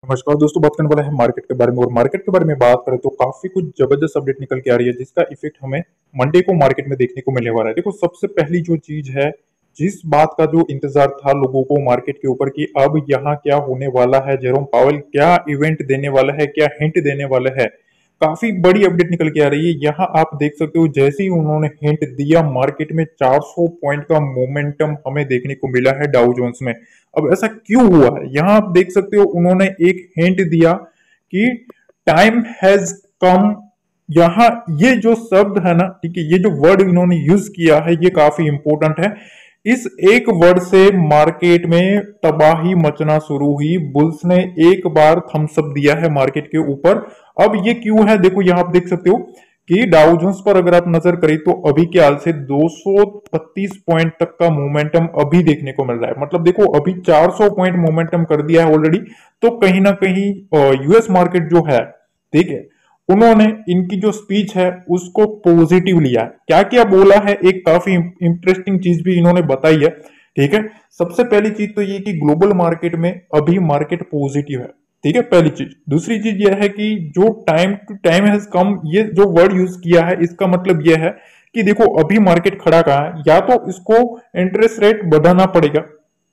नमस्कार दोस्तों, बात करने वाला है मार्केट के बारे में। और मार्केट के बारे में बात करें तो काफी कुछ जबरदस्त अपडेट निकल के आ रही है, जिसका इफेक्ट हमें मंडे को मार्केट में देखने को मिलने वाला है। देखो, सबसे पहली जो चीज है, जिस बात का जो इंतजार था लोगों को मार्केट के ऊपर कि अब यहाँ क्या होने वाला है, जेरोम पावेल क्या इवेंट देने वाला है, क्या हिंट देने वाला है, काफी बड़ी अपडेट निकल के आ रही है। यहाँ आप देख सकते हो, जैसे ही उन्होंने हिंट दिया, मार्केट में 400 पॉइंट का मोमेंटम हमें देखने को मिला है डाउ जोन्स में। अब ऐसा क्यों हुआ है, यहाँ आप देख सकते हो, उन्होंने एक हिंट दिया कि टाइम हैज कम। यहाँ ये जो शब्द है ना, ठीक है, ये जो वर्ड इन्होंने यूज किया है, ये काफी इंपॉर्टेंट है। इस एक वर्ड से मार्केट में तबाही मचना शुरू हुई। बुल्स ने एक बार थम्स अप दिया है मार्केट के ऊपर। अब ये क्यों है, देखो यहां आप देख सकते हो कि डाउ जोन्स पर अगर आप नजर करें तो अभी के हाल से 232 पॉइंट तक का मोमेंटम अभी देखने को मिल रहा है। मतलब देखो, अभी 400 पॉइंट मोमेंटम कर दिया है ऑलरेडी। तो कहीं ना कहीं यूएस मार्केट जो है, ठीक है, उन्होंने इनकी जो स्पीच है उसको पॉजिटिव लिया है। क्या क्या बोला है, एक काफी इंटरेस्टिंग चीज भी इन्होंने बताई है। ठीक है, सबसे पहली चीज तो ये कि ग्लोबल मार्केट में अभी मार्केट पॉजिटिव है। ठीक है, पहली चीज। दूसरी चीज यह है कि जो time to time has come, ये जो वर्ड यूज किया है, इसका मतलब यह है कि देखो अभी मार्केट खड़ा कहाँ है, या तो इसको इंटरेस्ट रेट बढ़ाना पड़ेगा,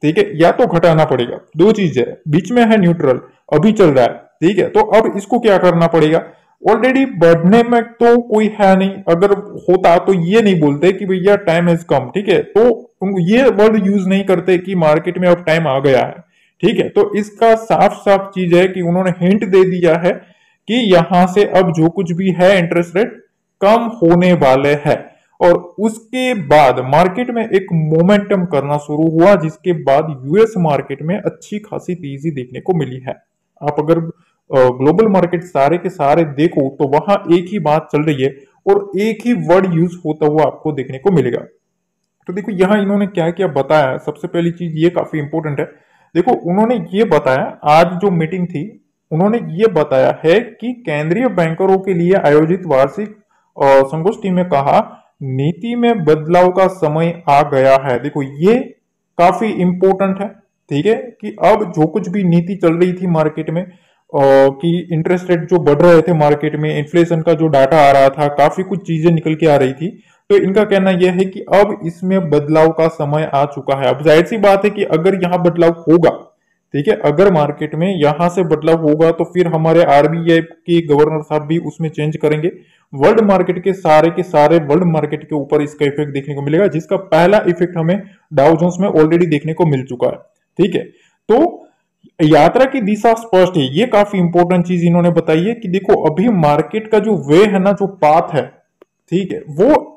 ठीक है, या तो घटाना पड़ेगा। दो चीज है, बीच में है न्यूट्रल, अभी चल रहा है। ठीक है, तो अब इसको क्या करना पड़ेगा। ऑलरेडी बढ़ने में तो कोई है नहीं, अगर होता तो ये नहीं बोलते कि भैया टाइम हैज कम। ठीक है, तो ये वर्ड यूज नहीं करते कि मार्केट में अब टाइम आ गया है। ठीक है, तो इसका साफ साफ चीज है कि उन्होंने हिंट दे दिया है कि यहां से अब जो कुछ भी है इंटरेस्ट रेट कम होने वाले हैं। और उसके बाद मार्केट में एक मोमेंटम करना शुरू हुआ, जिसके बाद यूएस मार्केट में अच्छी खासी तेजी देखने को मिली है। आप अगर ग्लोबल मार्केट सारे के सारे देखो तो वहां एक ही बात चल रही है और एक ही वर्ड यूज होता हुआ आपको देखने को मिलेगा। तो देखो यहाँ इन्होंने क्या क्या बताया। सबसे पहली चीज ये काफी इंपॉर्टेंट है। देखो, उन्होंने ये बताया, आज जो मीटिंग थी, उन्होंने ये बताया है कि केंद्रीय बैंकरों के लिए आयोजित वार्षिक संगोष्ठी में कहा, नीति में बदलाव का समय आ गया है। देखो ये काफी इंपॉर्टेंट है। ठीक है, कि अब जो कुछ भी नीति चल रही थी मार्केट में, कि इंटरेस्ट रेट जो बढ़ रहे थे मार्केट में, इन्फ्लेशन का जो डाटा आ रहा था, काफी कुछ चीजें निकल के आ रही थी। तो इनका कहना यह है कि अब इसमें बदलाव का समय आ चुका है। अब जाहिर सी बात है कि अगर यहाँ बदलाव होगा, ठीक है, अगर मार्केट में यहां से बदलाव होगा तो फिर हमारे आरबीआई के गवर्नर साहब भी उसमें चेंज करेंगे। वर्ल्ड मार्केट के सारे वर्ल्ड मार्केट के ऊपर इसका इफेक्ट देखने को मिलेगा, जिसका पहला इफेक्ट हमें डाउ जोन्स में ऑलरेडी देखने को मिल चुका है। ठीक है, तो यात्रा की दिशा स्पष्ट है। ये काफी इंपॉर्टेंट चीज इन्होंने बताई है कि देखो अभी मार्केट का जो वे है ना, जो पाथ है, ठीक है, वो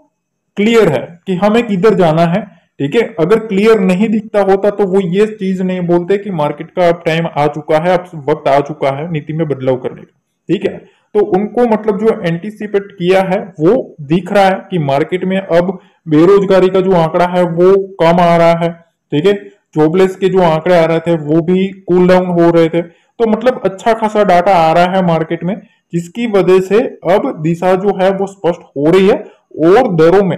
क्लियर है कि हमें किधर जाना है। ठीक है, अगर क्लियर नहीं दिखता होता तो वो ये चीज नहीं बोलते कि मार्केट का अब टाइम आ चुका है, अब वक्त आ चुका है नीति में बदलाव करने का। ठीक है, तो उनको मतलब जो एंटीसिपेट किया है वो दिख रहा है कि मार्केट में अब बेरोजगारी का जो आंकड़ा है वो कम आ रहा है। ठीक है, जॉबलेस के जो आंकड़े आ रहे थे वो भी कूल डाउन हो रहे थे। तो मतलब अच्छा खासा डाटा आ रहा है मार्केट में, जिसकी वजह से अब दिशा जो है वो स्पष्ट हो रही है। और दरों में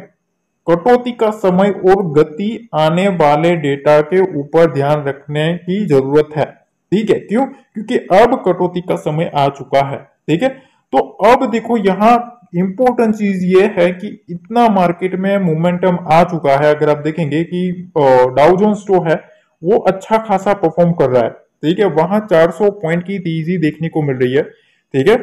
कटौती का समय और गति आने वाले डेटा के ऊपर ध्यान रखने की जरूरत है। ठीक है, क्यों? क्योंकि अब कटौती का समय आ चुका है। ठीक है, तो अब देखो यहाँ इंपॉर्टेंट चीज ये है कि इतना मार्केट में मोमेंटम आ चुका है। अगर आप देखेंगे कि डाउ जोन्स जो है वो अच्छा खासा परफॉर्म कर रहा है। ठीक है, वहां 400 पॉइंट की तेजी देखने को मिल रही है। ठीक है,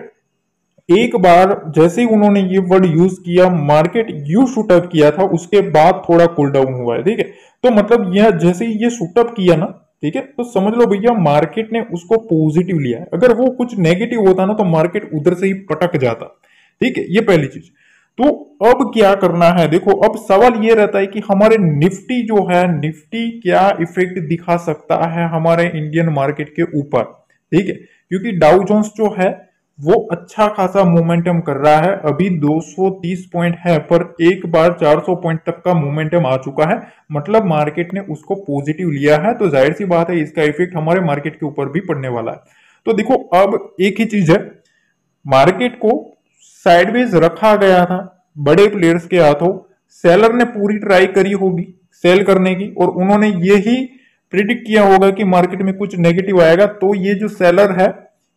एक बार जैसे ही उन्होंने ये वर्ड यूज किया, मार्केट यू शूटअप किया था, उसके बाद थोड़ा कूल डाउन हुआ है। ठीक है, तो मतलब यह जैसे ही ये शूटअप किया ना, ठीक है, तो समझ लो भैया मार्केट ने उसको पॉजिटिव लिया है। अगर वो कुछ नेगेटिव होता ना तो मार्केट उधर से ही पटक जाता। ठीक है, ये पहली चीज। तो अब क्या करना है, देखो अब सवाल ये रहता है कि हमारे निफ्टी जो है, निफ्टी क्या इफेक्ट दिखा सकता है हमारे इंडियन मार्केट के ऊपर। ठीक है, क्योंकि डाउ जोन्स जो है वो अच्छा खासा मोमेंटम कर रहा है। अभी 230 पॉइंट है, पर एक बार 400 पॉइंट तक का मोमेंटम आ चुका है। मतलब मार्केट ने उसको पॉजिटिव लिया है, तो जाहिर सी बात है इसका इफेक्ट हमारे मार्केट के ऊपर भी पड़ने वाला है। तो देखो अब एक ही चीज है, मार्केट को साइडवेज रखा गया था बड़े प्लेयर्स के हाथों। सेलर ने पूरी ट्राई करी होगी सेल करने की, और उन्होंने यही प्रिडिक्ट किया होगा कि मार्केट में कुछ नेगेटिव आएगा, तो ये जो सेलर है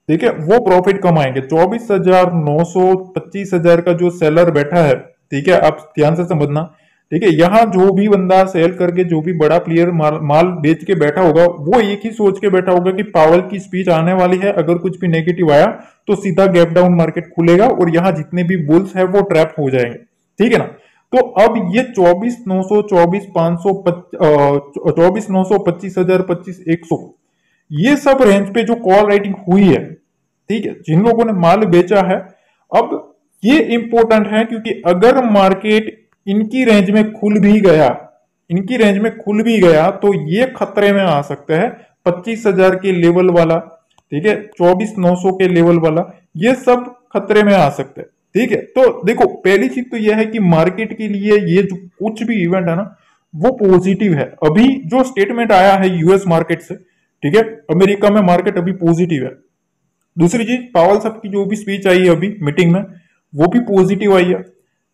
ठीक है, वो प्रॉफिट कमाएंगे। 24,900 25,000 का जो सेलर बैठा है, ठीक है, आप ध्यान से समझना। ठीक है, यहाँ जो भी बंदा सेल करके, जो भी बड़ा प्लेयर माल बेच के बैठा होगा, वो एक ही सोच के बैठा होगा कि पावल की स्पीच आने वाली है, अगर कुछ भी नेगेटिव आया तो सीधा गैप डाउन मार्केट खुलेगा और यहाँ जितने भी बुल्स है वो ट्रैप हो जाएंगे। ठीक है ना। तो अब ये 24,900 24,500 24,900 25,000 25,100 ये सब रेंज पे जो कॉल राइटिंग हुई है, ठीक है, जिन लोगों ने माल बेचा है, अब ये इंपॉर्टेंट है क्योंकि अगर मार्केट इनकी रेंज में खुल भी गया, इनकी रेंज में खुल भी गया तो ये खतरे में आ सकता है। 25,000 के लेवल वाला, ठीक है, 24,900 के लेवल वाला, ये सब खतरे में आ सकते हैं। ठीक है, तो देखो पहली चीज तो यह है कि मार्केट के लिए ये जो कुछ भी इवेंट है ना, वो पॉजिटिव है। अभी जो स्टेटमेंट आया है यूएस मार्केट से, ठीक है, अमेरिका में मार्केट अभी पॉजिटिव है। दूसरी चीज, पावल साहब की जो भी स्पीच आई है अभी मीटिंग में, वो भी पॉजिटिव आई है।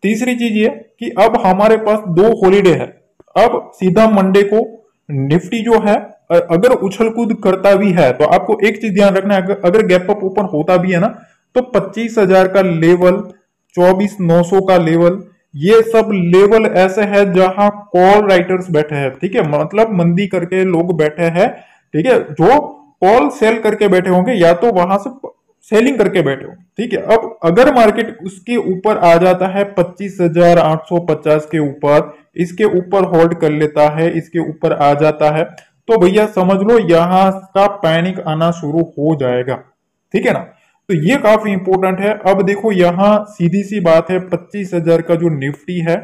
तीसरी चीज ये कि अब हमारे पास 2 हॉलीडे है। अब सीधा मंडे को निफ्टी जो है, अगर उछल कूद करता भी है तो आपको एक चीज ध्यान रखना है, अगर गैप अप ओपन होता भी है ना, तो 25,000 का लेवल, 24,900 का लेवल, ये सब लेवल ऐसे है जहां कॉल राइटर्स बैठे हैं। ठीक है, मतलब मंदी करके लोग बैठे हैं। ठीक है, जो कॉल सेल करके बैठे होंगे या तो वहां से सेलिंग करके बैठे हो। ठीक है, अब अगर मार्केट उसके ऊपर आ जाता है 25,850 के ऊपर, इसके ऊपर होल्ड कर लेता है, इसके ऊपर आ जाता है, तो भैया समझ लो यहां का पैनिक आना शुरू हो जाएगा। ठीक है ना, तो ये काफी इंपॉर्टेंट है। अब देखो यहां सीधी सी बात है, 25,000 का जो निफ्टी है,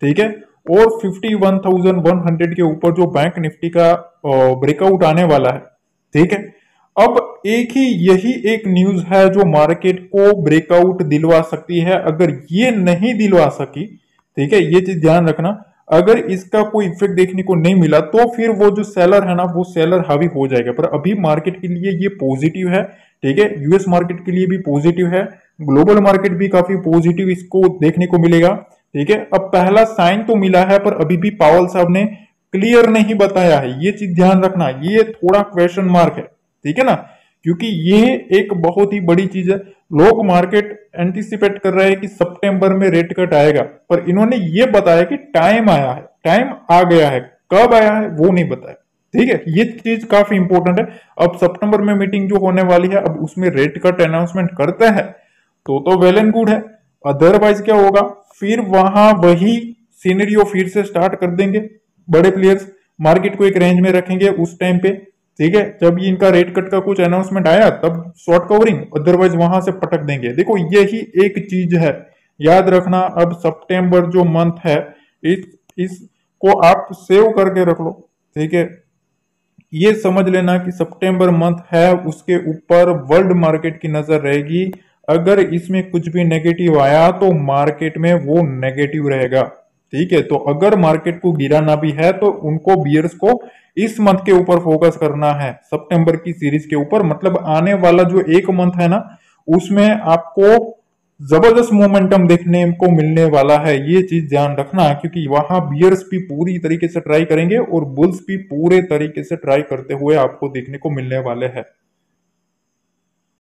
ठीक है, और 51,100 के ऊपर जो बैंक निफ्टी का ब्रेकआउट आने वाला है। ठीक है, अब एक ही यही एक न्यूज है जो मार्केट को ब्रेकआउट दिलवा सकती है। अगर ये नहीं दिलवा सकी, ठीक है, ये चीज ध्यान रखना, अगर इसका कोई इफेक्ट देखने को नहीं मिला तो फिर वो जो सेलर है ना, वो सेलर हावी हो जाएगा। पर अभी मार्केट के लिए ये पॉजिटिव है। ठीक है, यूएस मार्केट के लिए भी पॉजिटिव है, ग्लोबल मार्केट भी काफी पॉजिटिव इसको देखने को मिलेगा। ठीक है, अब पहला साइन तो मिला है पर अभी भी पावल साहब ने क्लियर नहीं बताया है, ये चीज ध्यान रखना, ये थोड़ा क्वेश्चन मार्क है। ठीक है ना, क्योंकि ये एक बहुत ही बड़ी चीज है। लोग मार्केट एंटिसिपेट कर रहे हैं कि सितंबर में रेट कट आएगा, पर इन्होंने ये बताया कि टाइम आया है, टाइम आ गया है, कब आया है वो नहीं बताया। ठीक है, ये चीज काफी इंपॉर्टेंट है। अब सितंबर में मीटिंग जो होने वाली है, अब उसमें रेट कट अनाउंसमेंट करते हैं तो वेल एंड गुड है। अदरवाइज क्या होगा, फिर वहां वही सीनरियो फिर से स्टार्ट कर देंगे बड़े प्लेयर्स, मार्केट को एक रेंज में रखेंगे उस टाइम पे। ठीक है, जब ये इनका रेट कट का कुछ अनाउंसमेंट आया तब शॉर्ट कवरिंग, अदरवाइज वहां से पटक देंगे। देखो यही एक चीज है, याद रखना। अब सितंबर जो मंथ है, इसको आप सेव करके रख लो। ठीक है, ये समझ लेना कि सितंबर मंथ है, उसके ऊपर वर्ल्ड मार्केट की नजर रहेगी। अगर इसमें कुछ भी नेगेटिव आया तो मार्केट में वो नेगेटिव रहेगा। ठीक है, तो अगर मार्केट को गिराना भी है तो उनको बियर्स को इस मंथ के ऊपर फोकस करना है, सितंबर की सीरीज के ऊपर। मतलब आने वाला जो एक मंथ है ना, उसमें आपको जबरदस्त मोमेंटम देखने को मिलने वाला है। ये चीज ध्यान रखना, क्योंकि वहां बियर्स भी पूरी तरीके से ट्राई करेंगे और बुल्स भी पूरे तरीके से ट्राई करते हुए आपको देखने को मिलने वाले हैं।